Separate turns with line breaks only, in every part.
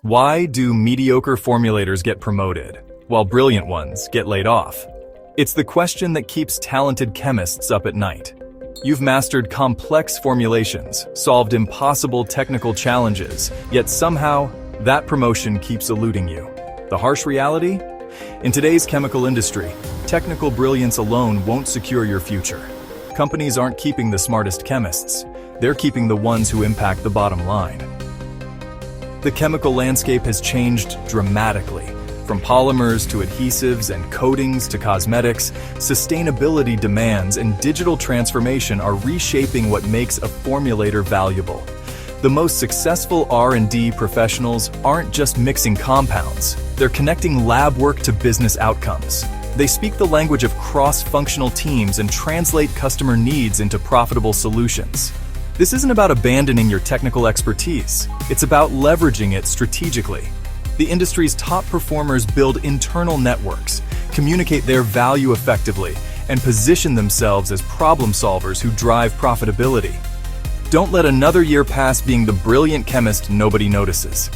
Why do mediocre formulators get promoted, while brilliant ones get laid off? It's the question that keeps talented chemists up at night. You've mastered complex formulations, solved impossible technical challenges, yet somehow, that promotion keeps eluding you. The harsh reality? In today's chemical industry, technical brilliance alone won't secure your future. Companies aren't keeping the smartest chemists, they're keeping the ones who impact the bottom line. The chemical landscape has changed dramatically. From polymers to adhesives and coatings to cosmetics, sustainability demands and digital transformation are reshaping what makes a formulator valuable. The most successful R&D professionals aren't just mixing compounds, they're connecting lab work to business outcomes. They speak the language of cross-functional teams and translate customer needs into profitable solutions. This isn't about abandoning your technical expertise, it's about leveraging it strategically. The industry's top performers build internal networks, communicate their value effectively, and position themselves as problem solvers who drive profitability. Don't let another year pass being the brilliant chemist nobody notices.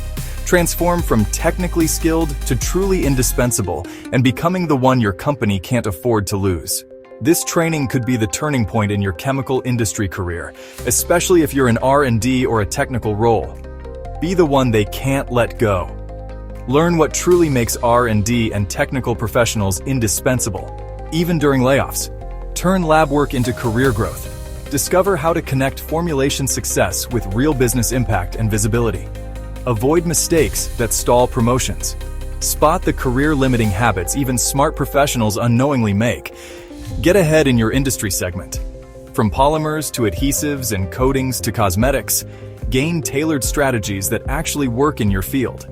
Transform from technically skilled to truly indispensable and becoming the one your company can't afford to lose. This training could be the turning point in your chemical industry career, especially if you're in R&D or a technical role. Be the one they can't let go. Learn what truly makes R&D and technical professionals indispensable, even during layoffs. Turn lab work into career growth. Discover how to connect formulation success with real business impact and visibility. Avoid mistakes that stall promotions. Spot the career-limiting habits even smart professionals unknowingly make. Get ahead in your industry segment. From polymers to adhesives and coatings to cosmetics, gain tailored strategies that actually work in your field.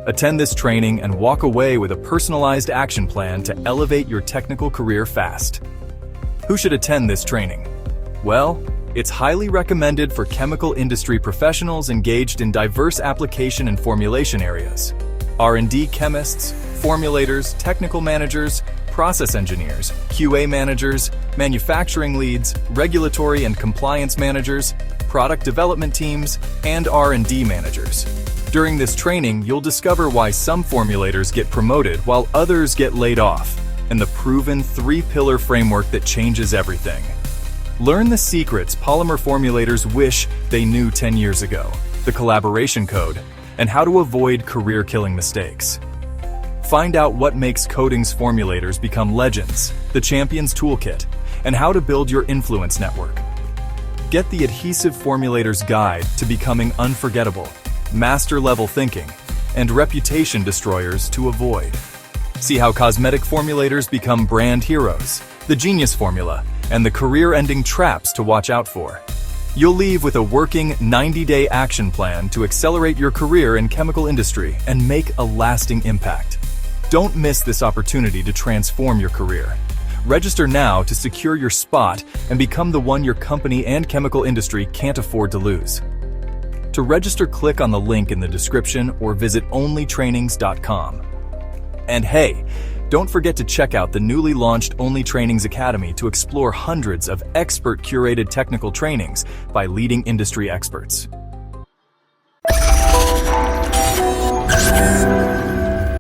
Attend this training and walk away with a personalized action plan to elevate your technical career fast. Who should attend this training? Well, it's highly recommended for chemical industry professionals engaged in diverse application and formulation areas. R&D chemists, formulators, technical managers, process engineers, QA managers, manufacturing leads, regulatory and compliance managers, product development teams, and R&D managers. During this training, you'll discover why some formulators get promoted while others get laid off, and the proven three-pillar framework that changes everything. Learn the secrets polymer formulators wish they knew 10 years ago, the collaboration code, and how to avoid career-killing mistakes. Find out what makes coatings formulators become legends, the Champions Toolkit, and how to build your influence network. Get the Adhesive Formulator's Guide to Becoming Unforgettable, Master-Level Thinking, and Reputation Destroyers to Avoid. See how cosmetic formulators become brand heroes, the Genius Formula, and the career-ending traps to watch out for. You'll leave with a working 90-day action plan to accelerate your career in chemical industry and make a lasting impact. Don't miss this opportunity to transform your career. Register now to secure your spot and become the one your company and chemical industry can't afford to lose. To register, click on the link in the description or visit OnlyTRAININGS.com. And hey, don't forget to check out the newly launched OnlyTRAININGS Academy to explore hundreds of expert-curated technical trainings by leading industry experts.